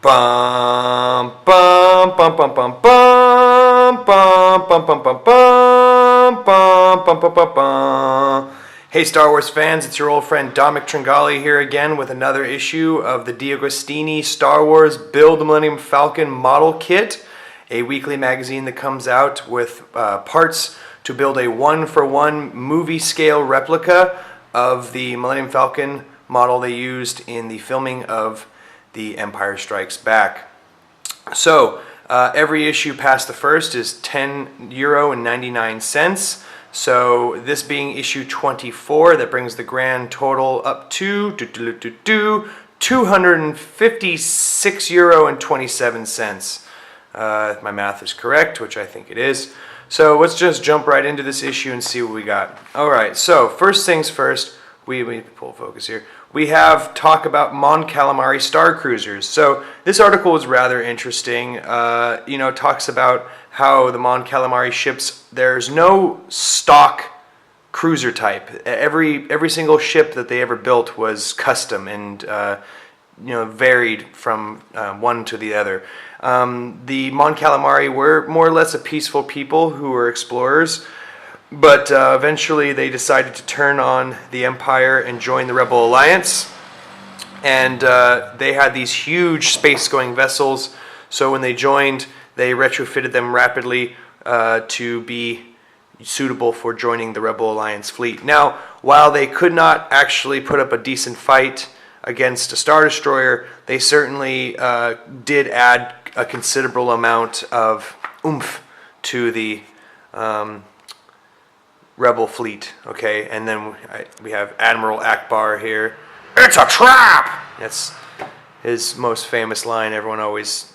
Bum bum bum bum bum bum bum bum bum bum bum bum bum bum bum bum. Hey Star Wars fans, it's your old friend Dominic Tringali here again with another issue of the D'Agostini Star Wars Build the Millennium Falcon Model Kit, a weekly magazine that comes out with parts to build a one-for-one movie-scale replica of the Millennium Falcon model they used in the filming of The Empire Strikes Back. So every issue past the first is €10.99. So this being issue 24, that brings the grand total up to €256.27. If my math is correct, which I think it is. So let's just jump right into this issue and see what we got. All right, so first things first, we pull focus here. We have talk about Mon Calamari Star Cruisers. So this article is rather interesting. Talks about how the Mon Calamari ships, there's no stock cruiser type. Every single ship that they ever built was custom and varied from one to the other. The Mon Calamari were more or less a peaceful people who were explorers. But eventually they decided to turn on the Empire and join the Rebel Alliance. And they had these huge space-going vessels. So when they joined, they retrofitted them rapidly to be suitable for joining the Rebel Alliance fleet. Now, while they could not actually put up a decent fight against a Star Destroyer, they certainly did add a considerable amount of oomph to the Rebel fleet, okay? And then we have Admiral Akbar here. It's a trap! That's his most famous line. Everyone always,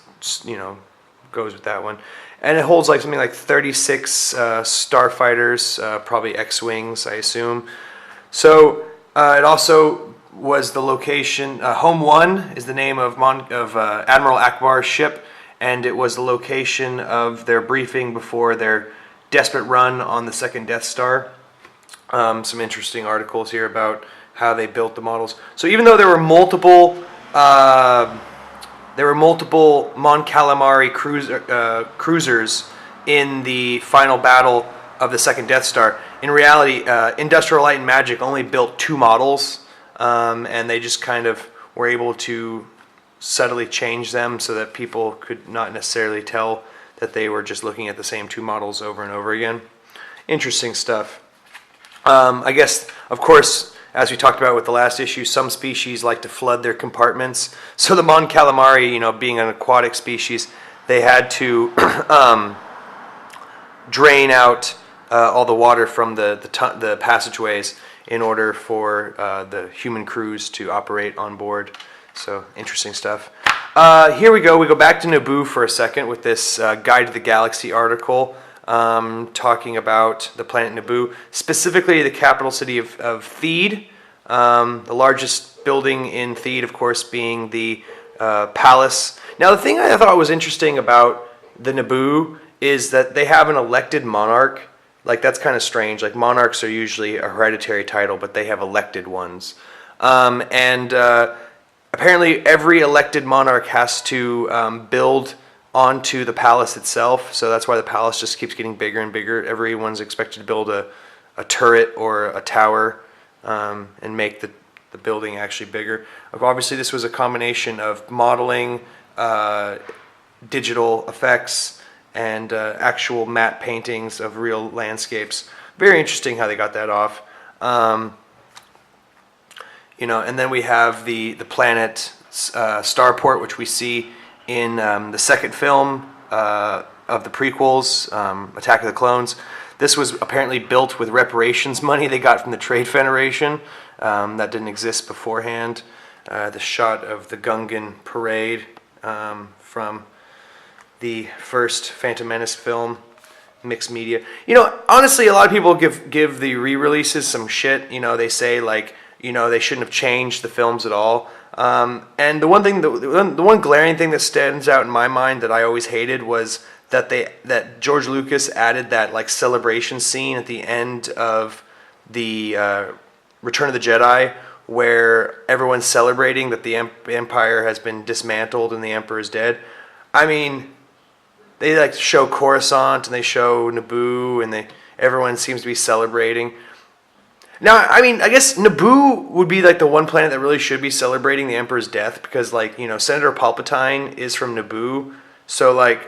goes with that one. And it holds something like 36 starfighters, probably X-Wings, I assume. So it also was the location, Home 1 is the name of Admiral Akbar's ship, and it was the location of their briefing before their desperate run on the second Death Star. Some interesting articles here about how they built the models. So even though there were multiple Mon Calamari cruisers in the final battle of the second Death Star, in reality, Industrial Light and Magic only built 2 models, and they just kind of were able to subtly change them so that people could not necessarily tell that they were just looking at the same 2 models over and over again. Interesting stuff. I guess, of course, as we talked about with the last issue, some species like to flood their compartments. So the Mon Calamari, being an aquatic species, they had to drain out all the water from the passageways in order for the human crews to operate on board. So interesting stuff. Here we go. We go back to Naboo for a second with this Guide to the Galaxy article talking about the planet Naboo, specifically the capital city of Theed. The largest building in Theed, of course, being the palace. Now, the thing I thought was interesting about the Naboo is that they have an elected monarch. That's kind of strange. Monarchs are usually a hereditary title, but they have elected ones. Apparently, every elected monarch has to build onto the palace itself, so that's why the palace just keeps getting bigger and bigger. Everyone's expected to build a turret or a tower and make the building actually bigger. Obviously, this was a combination of modeling, digital effects, and actual matte paintings of real landscapes. Very interesting how they got that off. And then we have the planet Starport, which we see in the second film of the prequels, Attack of the Clones. This was apparently built with reparations money they got from the Trade Federation. That didn't exist beforehand. The shot of the Gungan parade from the first Phantom Menace film, mixed media. Honestly, a lot of people give the re-releases some shit. They say they shouldn't have changed the films at all. And the one glaring thing that stands out in my mind that I always hated was that George Lucas added that celebration scene at the end of the Return of the Jedi, where everyone's celebrating that the Empire has been dismantled and the Emperor is dead. I mean, they like show Coruscant and they show Naboo and everyone seems to be celebrating. Now, I mean, I guess Naboo would be like the one planet that really should be celebrating the Emperor's death because, like, you know, Senator Palpatine is from Naboo, so I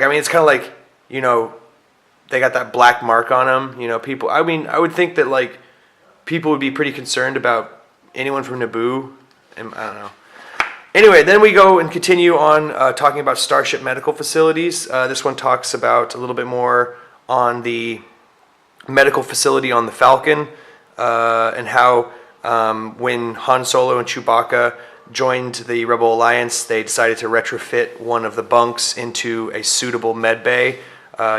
mean, it's kind of like, you know, they got that black mark on them. You know, people. I mean, I would think that like people would be pretty concerned about anyone from Naboo, and I don't know. Anyway, then we go and continue on talking about Starship medical facilities. This one talks about a little bit more on the medical facility on the Falcon and how when Han Solo and Chewbacca joined the Rebel Alliance, they decided to retrofit one of the bunks into a suitable med bay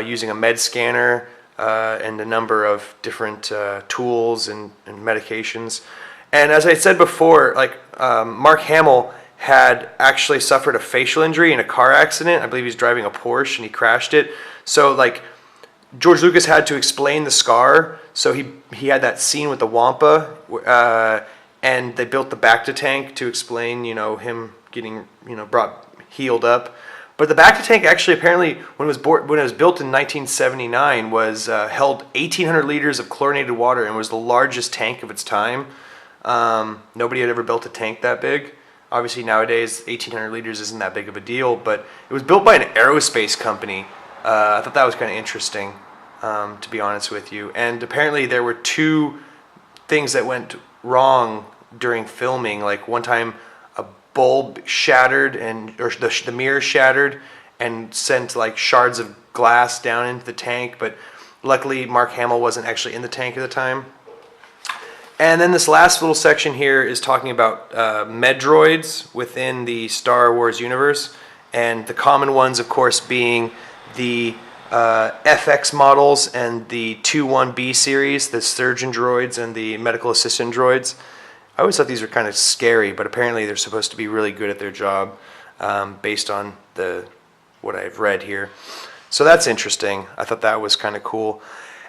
using a med scanner and a number of different tools and medications. And as I said before, like Mark Hamill had actually suffered a facial injury in a car accident. I believe he's driving a Porsche and he crashed it. So like George Lucas had to explain the scar. So he had that scene with the Wampa, and they built the Bacta tank to explain, you know, him getting, you know, healed up. But the Bacta tank actually apparently, when it was built in 1979, was held 1,800 liters of chlorinated water and was the largest tank of its time. Nobody had ever built a tank that big. Obviously nowadays 1,800 liters isn't that big of a deal, but it was built by an aerospace company. I thought that was kind of interesting, to be honest with you. And apparently there were 2 things that went wrong during filming. Like one time a bulb shattered or the mirror shattered and sent like shards of glass down into the tank, but luckily Mark Hamill wasn't actually in the tank at the time. And then this last little section here is talking about med droids within the Star Wars universe, and the common ones, of course, being the FX models and the 2-1B series, the surgeon droids and the medical assistant droids. I always thought these were kind of scary, but apparently they're supposed to be really good at their job based on what I've read here. So that's interesting. I thought that was kind of cool.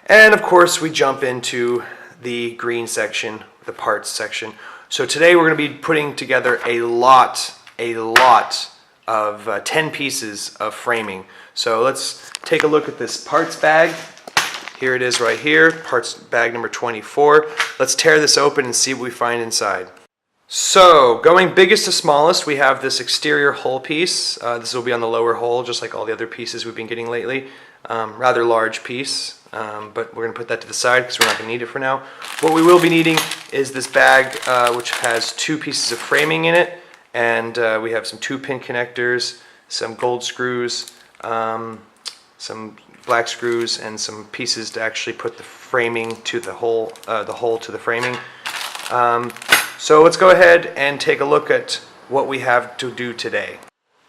And of course, we jump into the green section, the parts section. So today we're going to be putting together a lot of 10 pieces of framing. So let's take a look at this parts bag. Here it is right here, parts bag number 24. Let's tear this open and see what we find inside. So going biggest to smallest, we have this exterior hull piece. This will be on the lower hull, just like all the other pieces we've been getting lately. Rather large piece, but we're going to put that to the side because we're not going to need it for now. What we will be needing is this bag, which has 2 pieces of framing in it, and we have some 2-pin connectors, some gold screws, some black screws, and some pieces to actually put the framing to the hole to the framing. So let's go ahead and take a look at what we have to do today.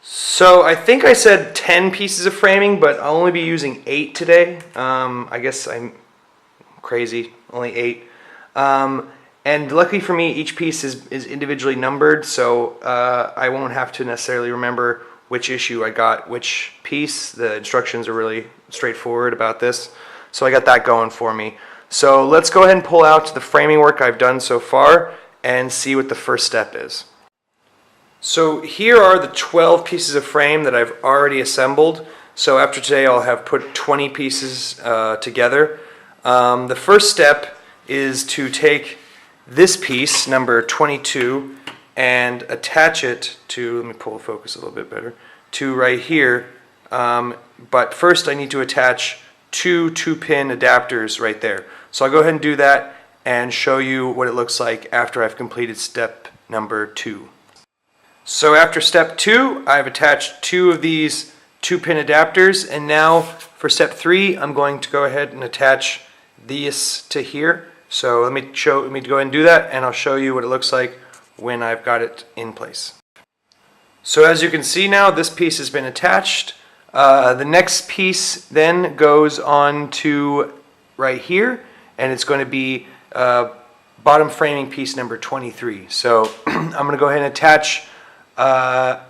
So I think I said 10 pieces of framing, but I'll only be using 8 today. I guess I'm crazy, only 8. And luckily for me, each piece is individually numbered, so I won't have to necessarily remember which issue I got which piece. The instructions are really straightforward about this, so I got that going for me. So let's go ahead and pull out the framing work I've done so far and see what the first step is. So here are the 12 pieces of frame that I've already assembled. So after today I'll have put 20 pieces together. The first step is to take this piece, number 22, and attach it to, let me pull the focus a little bit better, to right here. But first I need to attach 2 2-pin adapters right there. So I'll go ahead and do that and show you what it looks like after I've completed step number 2. So after step 2, I've attached 2 of these 2-pin adapters, and now for step 3, I'm going to go ahead and attach these to here. So let me go ahead and do that, and I'll show you what it looks like when I've got it in place. So as you can see now, this piece has been attached. The next piece then goes on to right here, and it's going to be bottom framing piece number 23. So I'm going to go ahead and attach a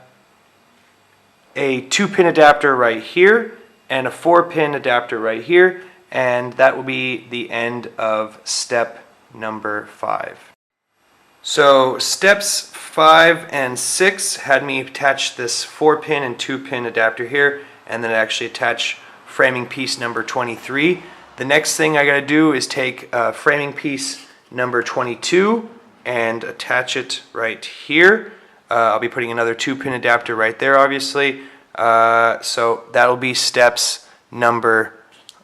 2-pin adapter right here and a 4-pin adapter right here, and that will be the end of step number 5. So steps 5 and 6 had me attach this 4-pin and 2-pin adapter here, and then actually attach framing piece number 23. The next thing I gotta do is take framing piece number 22 and attach it right here. I'll be putting another 2-pin adapter right there, obviously. So that'll be steps number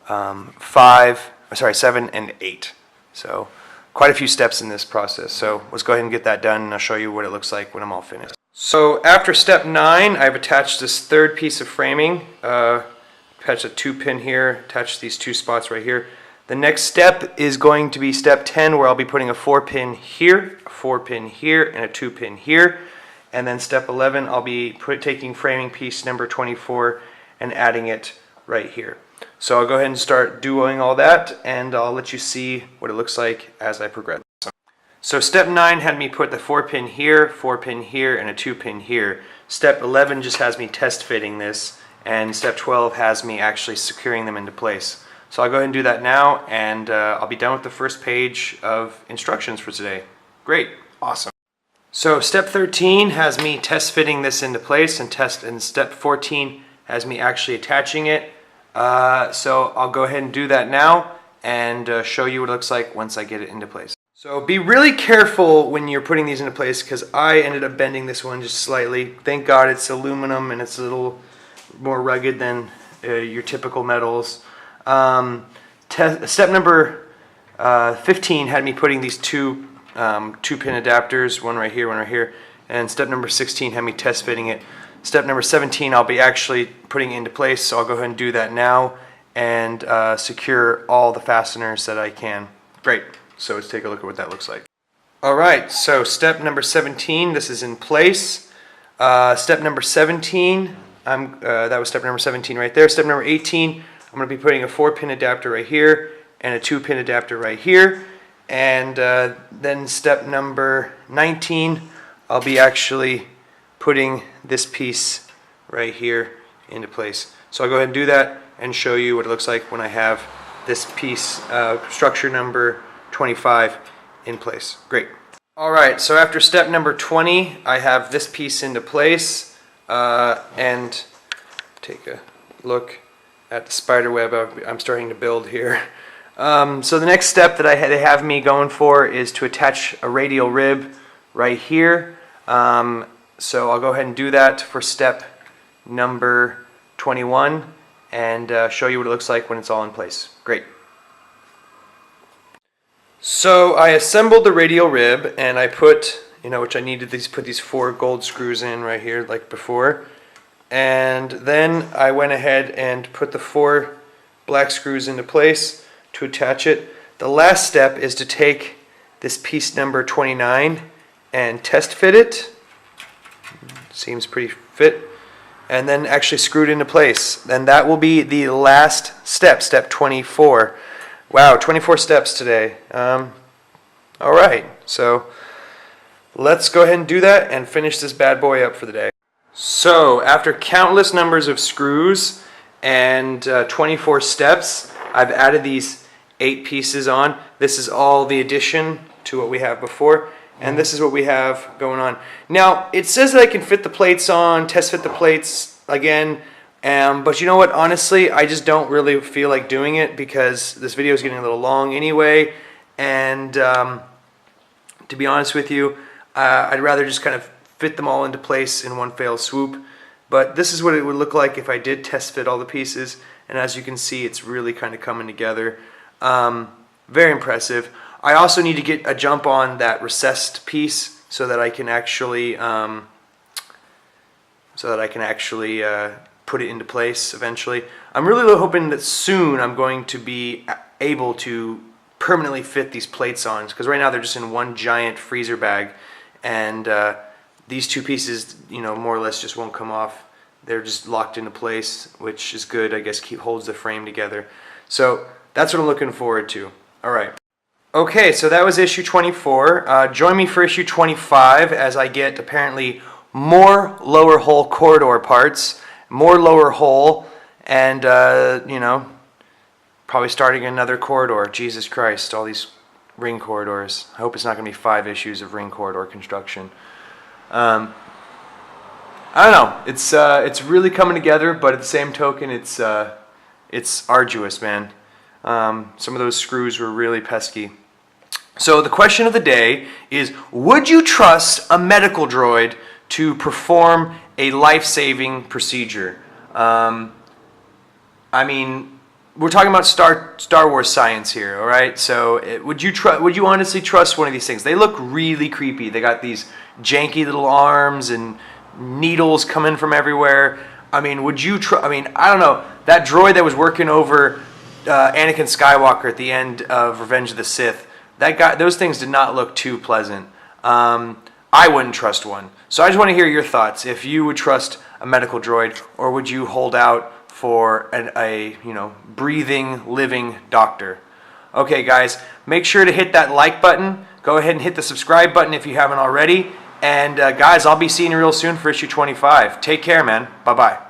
7 and 8. So quite a few steps in this process. So let's go ahead and get that done, and I'll show you what it looks like when I'm all finished. So after step 9, I've attached this 3rd piece of framing. Attach a 2-pin here, attach these 2 spots right here. The next step is going to be step 10, where I'll be putting a 4-pin here, a 4-pin here, and a 2-pin here. And then step 11, I'll be taking framing piece number 24 and adding it right here. So I'll go ahead and start doing all that, and I'll let you see what it looks like as I progress. So step 9 had me put the 4-pin here, 4-pin here, and a 2-pin here. Step 11 just has me test fitting this, and step 12 has me actually securing them into place. So I'll go ahead and do that now, and I'll be done with the first page of instructions for today. Great, awesome. So step 13 has me test fitting this into place, and step 14 has me actually attaching it. So I'll go ahead and do that now and show you what it looks like once I get it into place. So be really careful when you're putting these into place, because I ended up bending this one just slightly. Thank God it's aluminum and it's a little more rugged than your typical metals. Step number 15 had me putting these 2-pin adapters, one right here, and step number 16 had me test fitting it. Step number 17 I'll be actually putting into place, so I'll go ahead and do that now and secure all the fasteners that I can. Great, so let's take a look at what that looks like. Alright, so step number 17, this is in place. Step number 17, that was step number 17 right there. Step number 18, I'm going to be putting a 4-pin adapter right here and a 2-pin adapter right here. And then step number 19, I'll be actually putting this piece right here into place. So I'll go ahead and do that and show you what it looks like when I have this piece, structure number 25, in place. Great. Alright, so after step number 20, I have this piece into place, and take a look at the spider web I'm starting to build here. So the next step that they have me going for is to attach a radial rib right here. So I'll go ahead and do that for step number 21 and show you what it looks like when it's all in place. Great. So I assembled the radial rib, and I put, which I needed to put these 4 gold screws in right here like before. And then I went ahead and put the 4 black screws into place to attach it. The last step is to take this piece number 29 and test fit it. Seems pretty fit. And then actually screw it into place. And that will be the last step, step 24. Wow, 24 steps today. Alright, so let's go ahead and do that and finish this bad boy up for the day. So after countless numbers of screws and 24 steps, I've added these 8 pieces on. This is all the addition to what we have before, and this is what we have going on. Now, it says that I can fit the plates on, test fit the plates again, but you know what, honestly, I just don't really feel like doing it because this video is getting a little long anyway, and to be honest with you, I'd rather just kind of fit them all into place in one fell swoop. But this is what it would look like if I did test fit all the pieces, and as you can see, it's really kind of coming together. Very impressive. I also need to get a jump on that recessed piece so that I can actually put it into place eventually. I'm really hoping that soon I'm going to be able to permanently fit these plates on, because right now they're just in one giant freezer bag, and these 2 pieces, more or less just won't come off. They're just locked into place, which is good, I guess, holds the frame together. So that's what I'm looking forward to. All right. Okay, so that was issue 24. Join me for issue 25 as I get apparently more lower hull corridor parts, more lower hull, and, probably starting another corridor. Jesus Christ, all these ring corridors. I hope it's not going to be 5 issues of ring corridor construction. I don't know. It's really coming together, but at the same token, it's arduous, man. Some of those screws were really pesky. So the question of the day is, would you trust a medical droid to perform a life-saving procedure? I mean, we're talking about Star Wars science here, all right? So would you honestly trust one of these things? They look really creepy. They got these janky little arms and needles coming from everywhere. I mean, I mean, I don't know. That droid that was working over Anakin Skywalker at the end of Revenge of the Sith, those things did not look too pleasant. I wouldn't trust one. So I just want to hear your thoughts. If you would trust a medical droid, or would you hold out for a breathing, living doctor? Okay, guys, make sure to hit that like button. Go ahead and hit the subscribe button if you haven't already. And guys, I'll be seeing you real soon for issue 25. Take care, man. Bye-bye.